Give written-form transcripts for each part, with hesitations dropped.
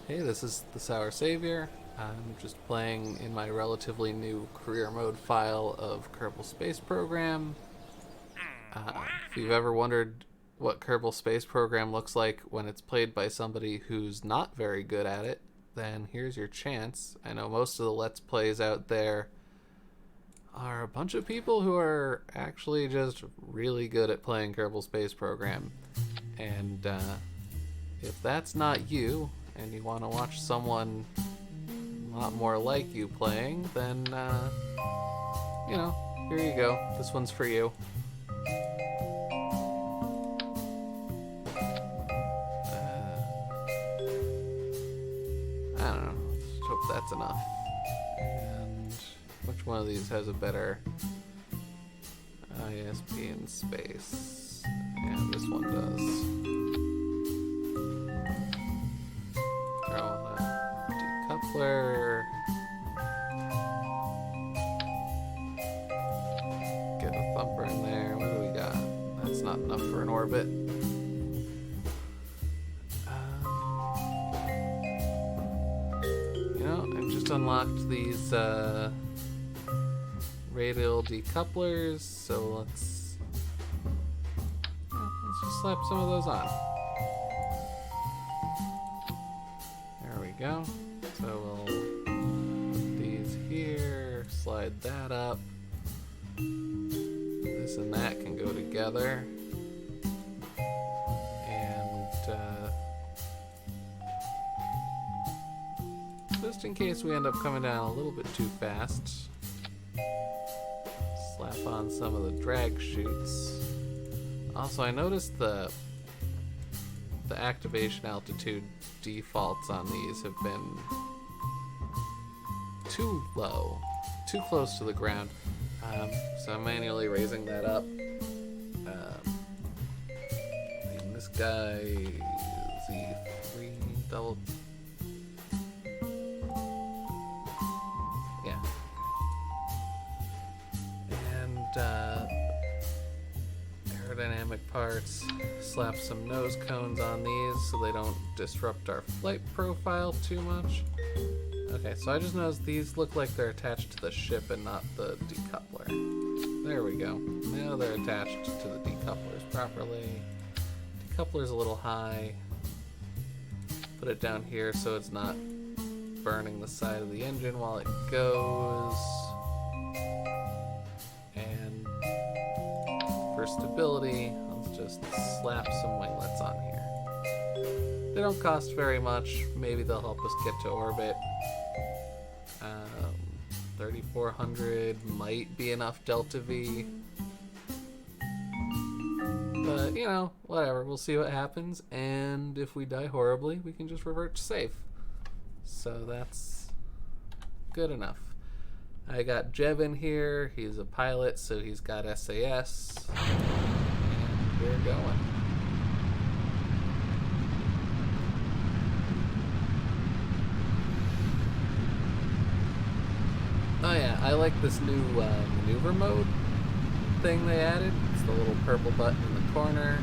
Hey, this is the Sour Savior. I'm just playing in my relatively new career mode file of Kerbal Space Program. If you've ever wondered what Kerbal Space Program looks like when it's played by somebody who's not very good at it, then here's your chance. I know most of the Let's Plays out there are a bunch of people who are actually just really good at playing Kerbal Space Program. And if that's not you, and you want to watch someone a lot more like you playing, then, here you go. This one's for you. I don't know. Let's hope that's enough. And which one of these has a better ISP in space? And this one does. Throw on the decoupler. Get a thumper in there. What do we got? That's not enough for an orbit. I've just unlocked these radial decouplers, so let's just slap some of those on. There we go. So we'll put these here, slide that up. This and that can go together. And just in case we end up coming down a little bit too fast, slap on some of the drag chutes. Also, I noticed the activation altitude defaults on these have been too low, too close to the ground. So I'm manually raising that up. And this guy, Z3 double. Yeah. And aerodynamic parts. Slap some nose cones on these so they don't disrupt our flight profile too much. Okay, so I just noticed these look like they're attached to the ship and not the decoupler. There we go. Now they're attached to the decouplers properly. Decoupler's a little high. Put it down here so it's not burning the side of the engine while it goes. And for stability, let's just slap some winglets on here. They don't cost very much. Maybe they'll help us get to orbit. 3,400 might be enough Delta V. But, whatever. We'll see what happens. And if we die horribly, we can just revert to safe. So that's good enough. I got Jev in here. He's a pilot, so he's got SAS. And we're going. Oh yeah, I like this new maneuver mode thing they added. It's the little purple button in the corner.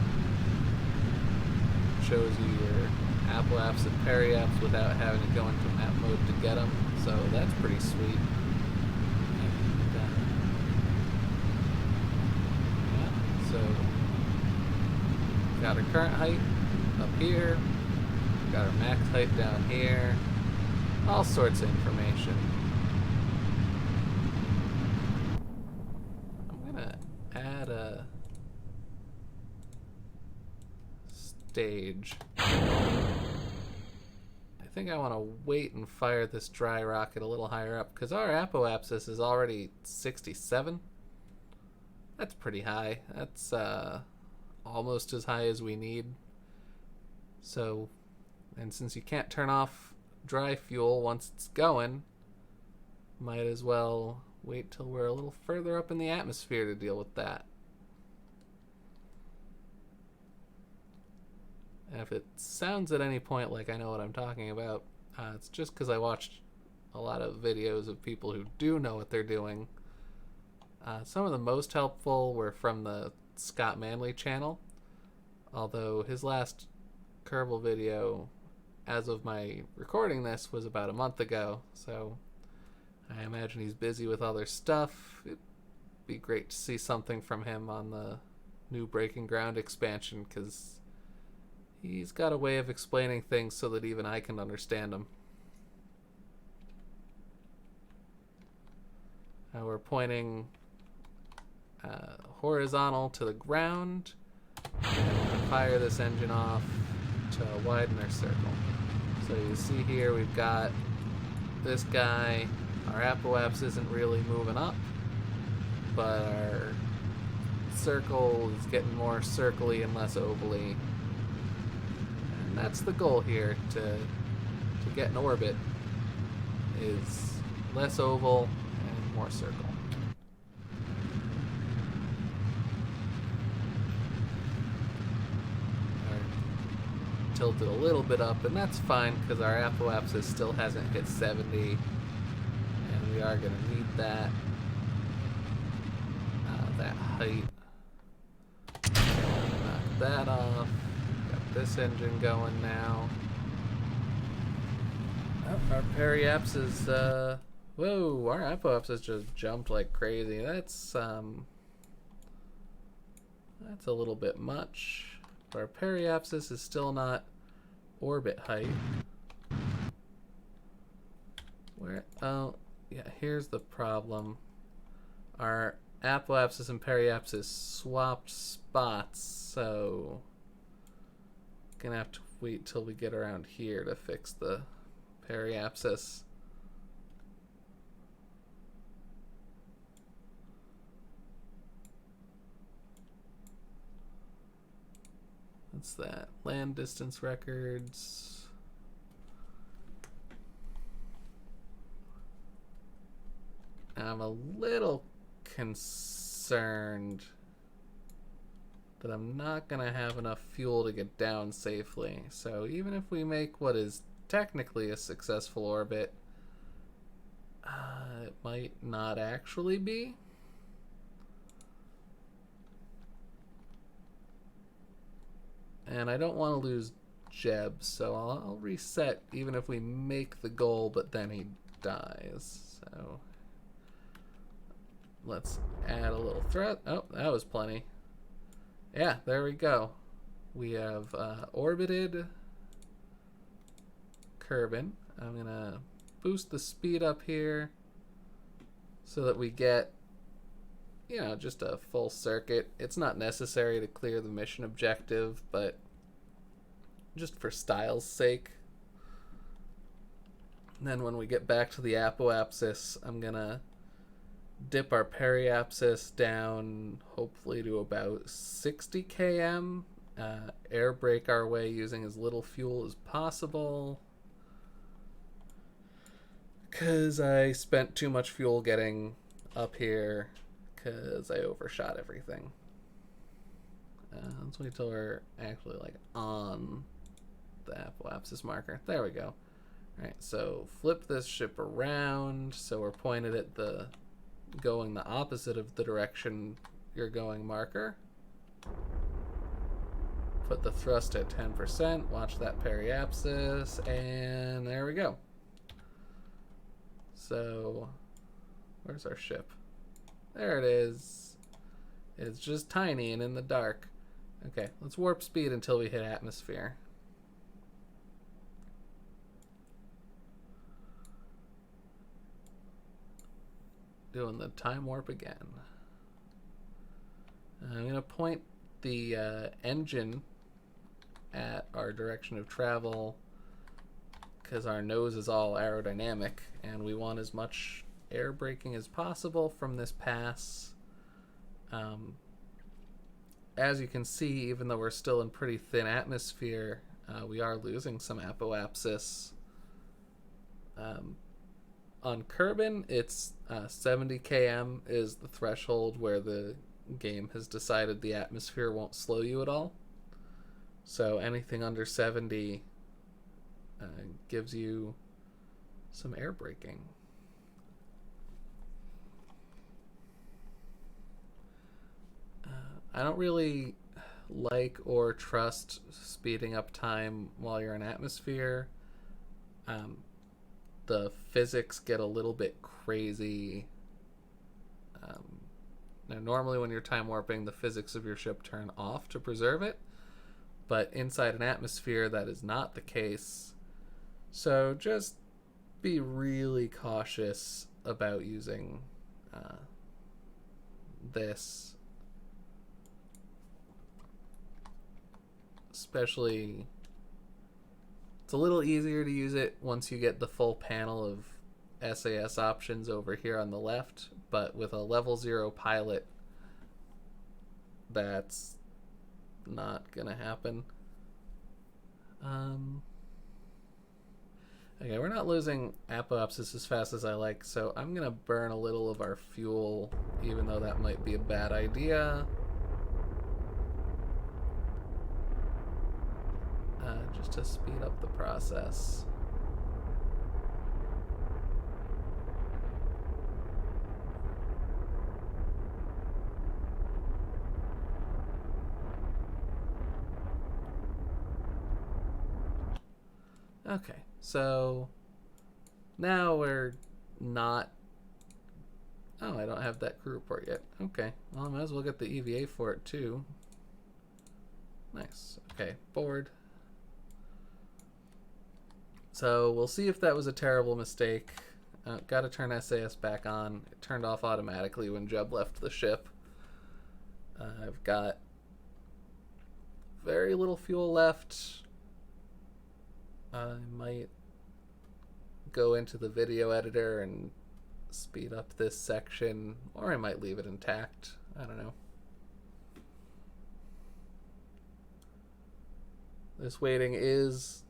It shows you your apoaps and periaps without having to go into map mode to get them. So that's pretty sweet. And, yeah, so got our current height up here. Got our max height down here. All sorts of information. Add a stage. I think I want to wait and fire this dry rocket a little higher up because our apoapsis is already 67. That's pretty high. That's almost as high as we need. So, and since you can't turn off dry fuel once it's going, might as well wait till we're a little further up in the atmosphere to deal with that. And if it sounds at any point like I know what I'm talking about, it's just because I watched a lot of videos of people who do know what they're doing. Some of the most helpful were from the Scott Manley channel, although his last Kerbal video as of my recording this, was about a month ago. So I imagine he's busy with other stuff. It'd be great to see something from him on the new Breaking Ground expansion, because he's got a way of explaining things so that even I can understand them. We're pointing horizontal to the ground, and fire this engine off to widen our circle. So you see here we've got this guy. Our apoapsis isn't really moving up, but our circle is getting more circly and less ovally. And that's the goal here, to get an orbit, is less oval and more circle. Tilted a little bit up, and that's fine because our apoapsis still hasn't hit 70, and we are going to need that height. Knock that off. Got this engine going now. Oh, our periapsis, whoa, our apoapsis just jumped like crazy. That's a little bit much. Our periapsis is still not orbit height. Where? Oh, yeah, here's the problem. Our apoapsis and periapsis swapped spots, so gonna have to wait till we get around here to fix the periapsis. What's that? Land distance records. I'm a little concerned that I'm not going to have enough fuel to get down safely. So even if we make what is technically a successful orbit, it might not actually be. And I don't want to lose Jeb, so I'll reset even if we make the goal, but then he dies. So let's add a little threat. Oh, that was plenty. Yeah, there we go. We have orbited Kerbin. I'm going to boost the speed up here so that we get, you know, just a full circuit. It's not necessary to clear the mission objective, but just for style's sake. And then when we get back to the apoapsis, I'm gonna dip our periapsis down, hopefully to about 60 km, air brake our way using as little fuel as possible, because I spent too much fuel getting up here because I overshot everything. Let's wait till we're actually like on the apoapsis marker. There we go. Alright, so flip this ship around so we're pointed at the going the opposite of the direction you're going marker. Put the thrust at 10%, watch that periapsis, and there we go. So where's our ship? There it is. It's just tiny and in the dark. Okay, let's warp speed until we hit atmosphere. Doing the time warp again. I'm going to point the engine at our direction of travel because our nose is all aerodynamic and we want as much air braking as possible from this pass. As you can see, even though we're still in pretty thin atmosphere, we are losing some apoapsis. On Kerbin, it's 70 km is the threshold where the game has decided the atmosphere won't slow you at all. So anything under 70 gives you some air braking. I don't really like or trust speeding up time while you're in atmosphere. Um, the physics get a little bit crazy. Now, normally when you're time warping, the physics of your ship turn off to preserve it, but inside an atmosphere, that is not the case. So just be really cautious about using this, especially. It's a little easier to use it once you get the full panel of SAS options over here on the left, but with a level 0 pilot, that's not gonna happen. Okay, we're not losing apoapsis as fast as I like, so I'm gonna burn a little of our fuel, even though that might be a bad idea. Just to speed up the process. Okay, so now we're not. Oh, I don't have that crew report yet. Okay, well, I might as well get the EVA for it too. Nice. Okay, board. So we'll see if that was a terrible mistake. Gotta turn SAS back on. It turned off automatically when Jeb left the ship. I've got very little fuel left. I might go into the video editor and speed up this section, or I might leave it intact. I don't know. This waiting is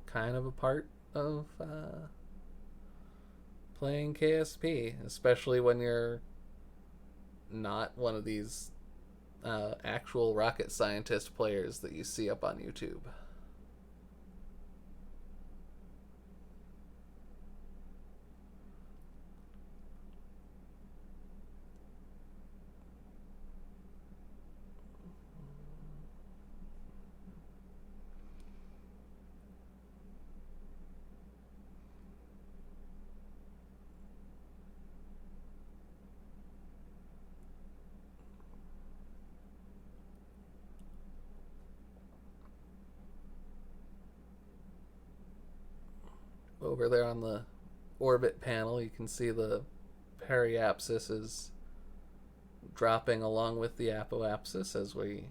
kind of a part of playing KSP, especially when you're not one of these actual rocket scientist players that you see up on YouTube. Over there on the orbit panel, you can see the periapsis is dropping along with the apoapsis as we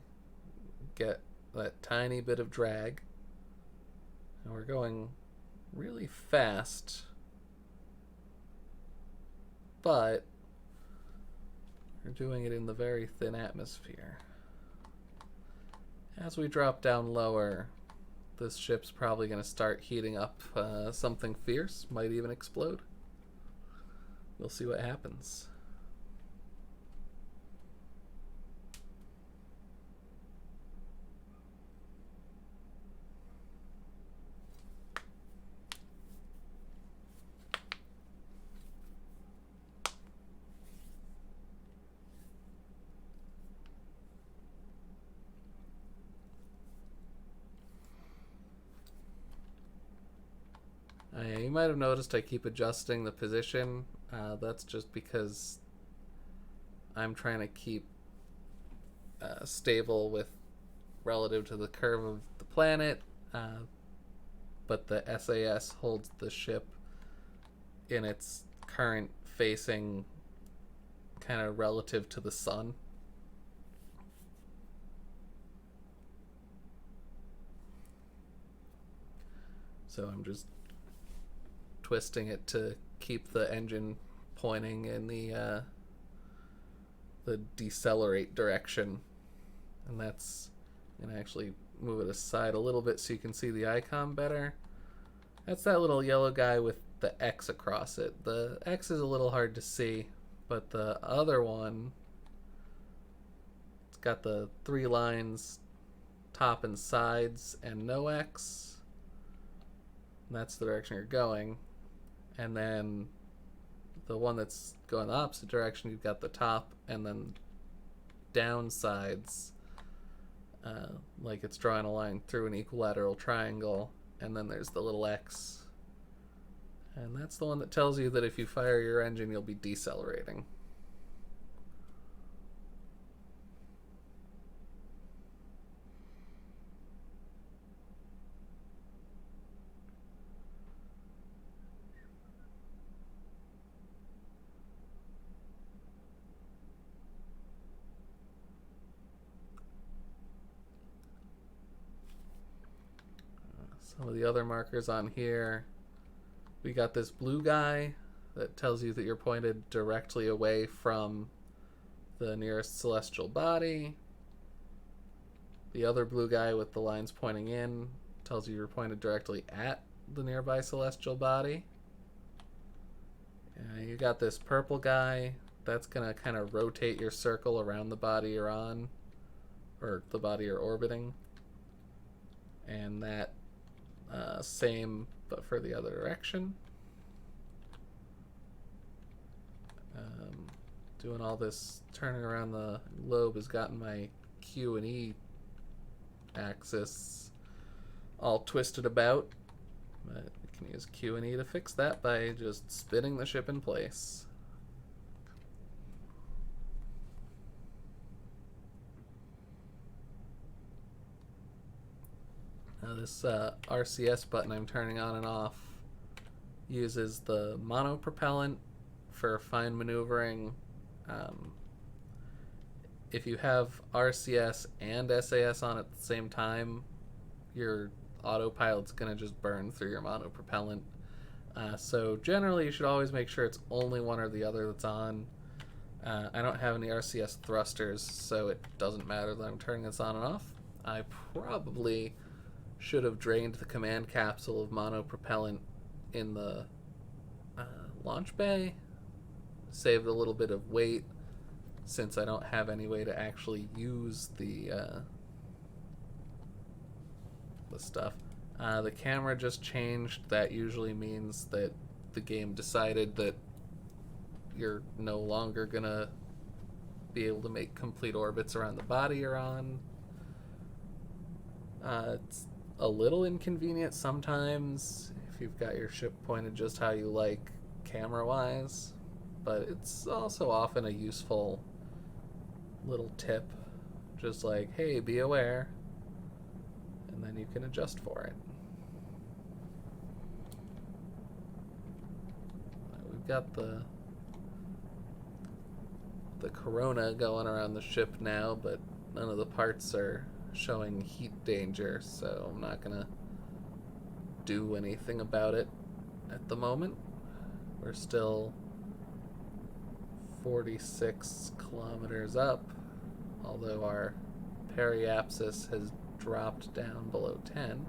get that tiny bit of drag. And we're going really fast, but we're doing it in the very thin atmosphere. As we drop down lower, this ship's probably going to start heating up something fierce, might even explode. We'll see what happens. You might have noticed I keep adjusting the position. That's just because I'm trying to keep stable with relative to the curve of the planet, but the SAS holds the ship in its current facing kind of relative to the sun. So I'm just twisting it to keep the engine pointing in the decelerate direction, and that's gonna actually move it aside a little bit so you can see the icon better. That's that little yellow guy with the X across it. The X is a little hard to see, but the other one, it's got the 3 lines, top and sides, and no X. And that's the direction you're going. And then the one that's going the opposite direction, you've got the top and then down sides, like it's drawing a line through an equilateral triangle, and then there's the little X And that's the one that tells you that if you fire your engine, you'll be decelerating. Some of the other markers on here, we got this blue guy that tells you that you're pointed directly away from the nearest celestial body. The other blue guy with the lines pointing in tells you you're pointed directly at the nearby celestial body. You got this purple guy that's going to kind of rotate your circle around the body you're on, or the body you're orbiting. And that same, but for the other direction. Doing all this turning around the globe has gotten my Q and E axis all twisted about. But you can use Q and E to fix that by just spinning the ship in place. Now this RCS button I'm turning on and off uses the monopropellant for fine maneuvering. If you have RCS and SAS on at the same time, your autopilot's going to just burn through your monopropellant. So generally you should always make sure it's only one or the other that's on. I don't have any RCS thrusters, so it doesn't matter that I'm turning this on and off. I probably should have drained the command capsule of monopropellant in the launch bay, saved a little bit of weight since I don't have any way to actually use the stuff. The camera just changed. That usually means that the game decided that you're no longer gonna be able to make complete orbits around the body you're on. It's a little inconvenient sometimes if you've got your ship pointed just how you like camera-wise, but it's also often a useful little tip, just like, hey, be aware, and then you can adjust for it. We've got the corona going around the ship now, but none of the parts are showing heat danger, so I'm not gonna do anything about it at the moment. We're still 46 kilometers up, although our periapsis has dropped down below 10.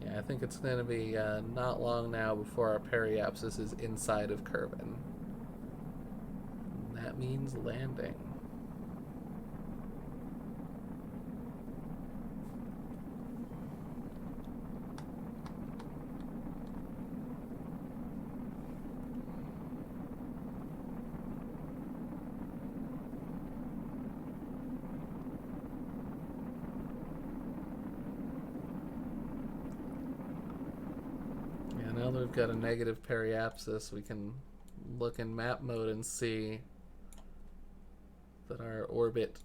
Yeah, I think it's going to be not long now before our periapsis is inside of Kerbin. And that means landing. Now that we've got a negative periapsis, we can look in map mode and see that our orbit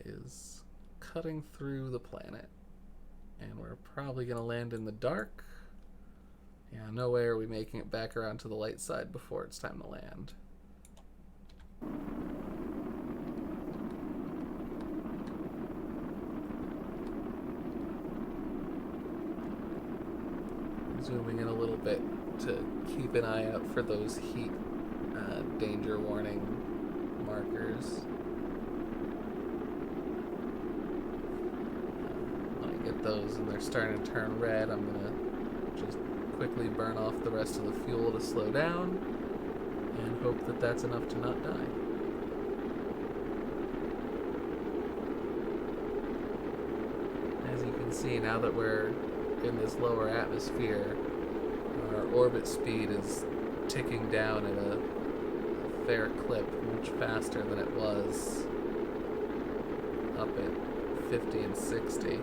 is cutting through the planet. And we're probably going to land in the dark. Yeah, no way are we making it back around to the light side before it's time to land. Zooming in a little bit to keep an eye out for those heat danger warning markers. When I get those and they're starting to turn red, I'm going to just quickly burn off the rest of the fuel to slow down and hope that that's enough to not die. As you can see, now that we're in this lower atmosphere, our orbit speed is ticking down at a fair clip, much faster than it was up at 50 and 60.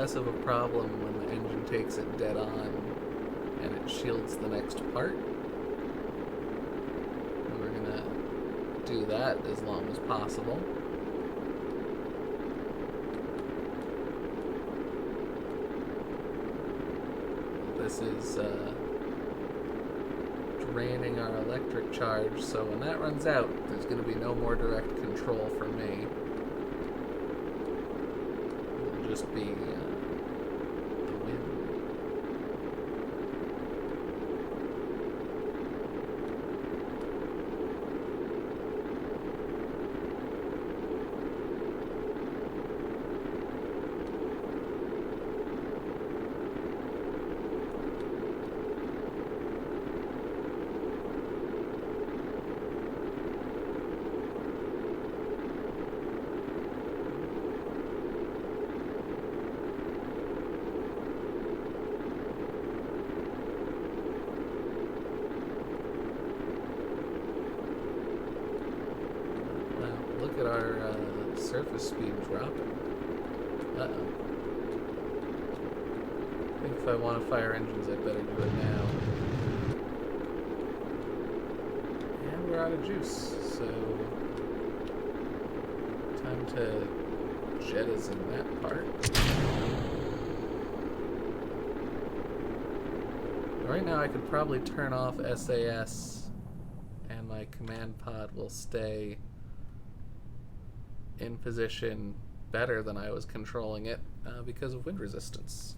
less of a problem when the engine takes it dead on and it shields the next part. And we're gonna do that as long as possible. This is draining our electric charge, so when that runs out, there's going to be no more direct control for me. It'll just be the wind. Look at our surface speed dropping. Uh-oh. I think if I want to fire engines, I better do it now. And we're out of juice, so time to jettison that part. Right now I could probably turn off SAS and my command pod will stay in position better than I was controlling it because of wind resistance.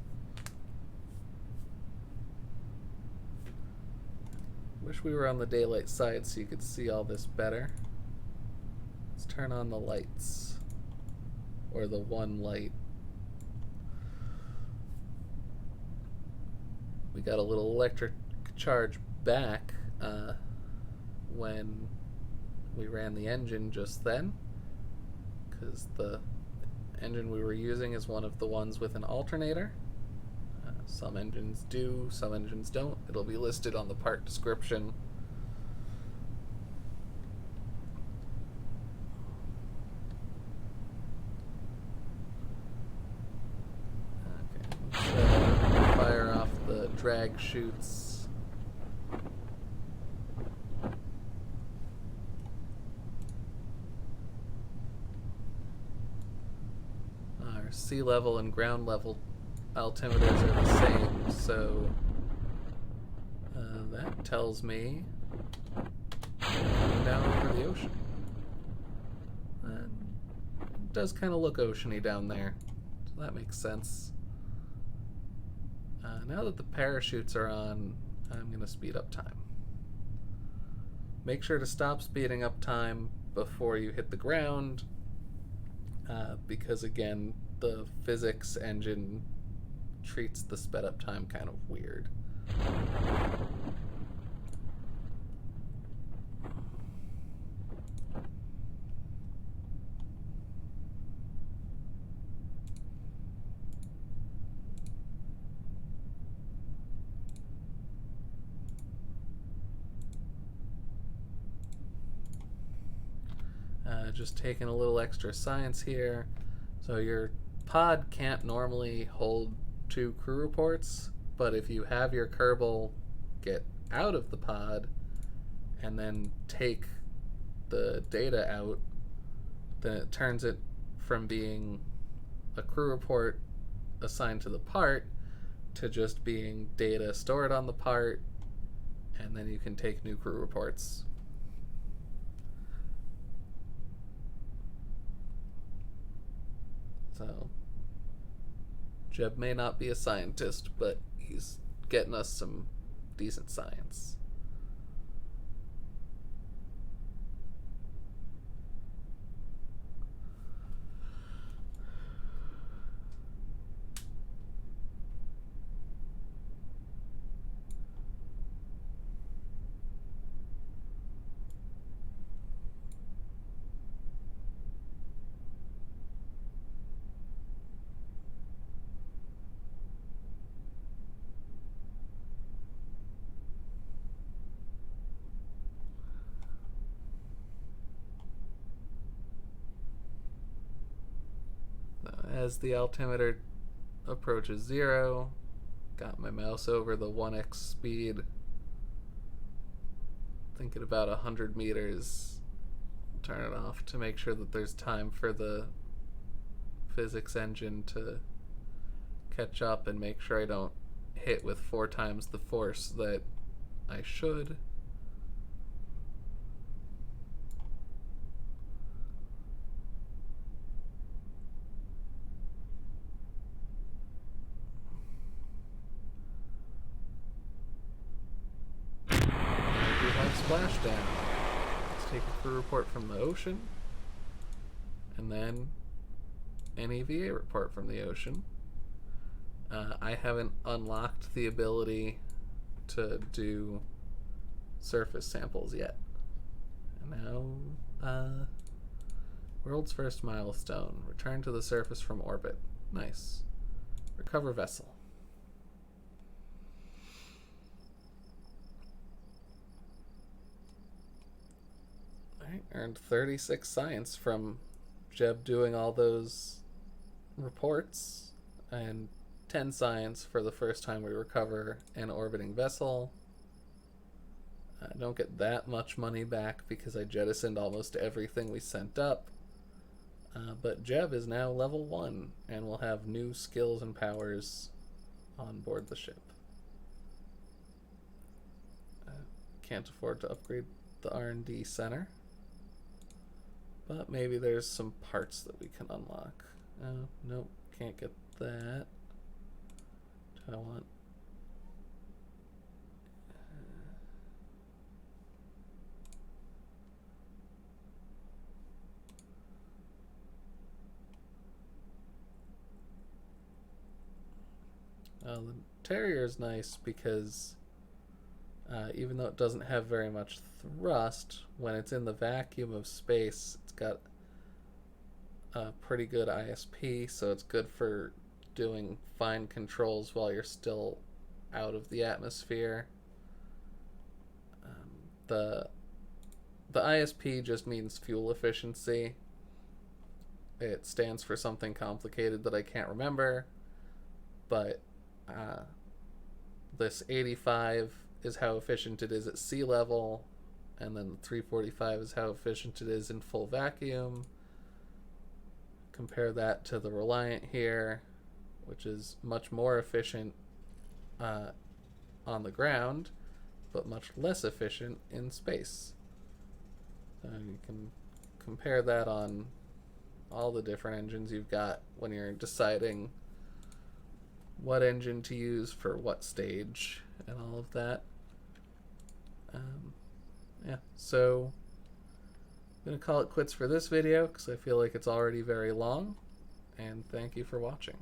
Wish we were on the daylight side so you could see all this better. Let's turn on the lights, or the one light. We got a little electric charge back when we ran the engine just then, because the engine we were using is one of the ones with an alternator. Some engines do, some engines don't. It'll be listed on the part description. Okay, let's fire off the drag chutes. Our sea level and ground level altimeters are the same, so that tells me down over the ocean. It does kind of look oceany down there, so that makes sense. Now that the parachutes are on, I'm going to speed up time. Make sure to stop speeding up time before you hit the ground, because again, the physics engine treats the sped up time kind of weird. Just taking a little extra science here. So your pod can't normally hold 2 crew reports, but if you have your Kerbal get out of the pod and then take the data out, then it turns it from being a crew report assigned to the part to just being data stored on the part, and then you can take new crew reports. So Jeb may not be a scientist, but he's getting us some decent science. As the altimeter approaches 0. Got my mouse over the 1x speed. Think at about 100 meters. Turn it off to make sure that there's time for the physics engine to catch up and make sure I don't hit with 4 times the force that I should. Splashdown. Let's take a crew report from the ocean, and then an EVA report from the ocean. I haven't unlocked the ability to do surface samples yet. And now, world's first milestone. Return to the surface from orbit. Nice. Recover vessel. Alright, earned 36 science from Jeb doing all those reports, and 10 science for the first time we recover an orbiting vessel. I don't get that much money back because I jettisoned almost everything we sent up. But Jeb is now level 1 and will have new skills and powers on board the ship. Can't afford to upgrade the R&D center, but maybe there's some parts that we can unlock. Nope, can't get that. Do I want... the Terrier is nice because even though it doesn't have very much thrust, when it's in the vacuum of space, it's got a pretty good ISP, so it's good for doing fine controls while you're still out of the atmosphere. The ISP just means fuel efficiency. It stands for something complicated that I can't remember, but this 85 is how efficient it is at sea level, and then the 345 is how efficient it is in full vacuum. Compare that to the Reliant here, which is much more efficient on the ground, but much less efficient in space. You can compare that on all the different engines you've got when you're deciding what engine to use for what stage and all of that. Yeah, so I'm going to call it quits for this video because I feel like it's already very long, and thank you for watching.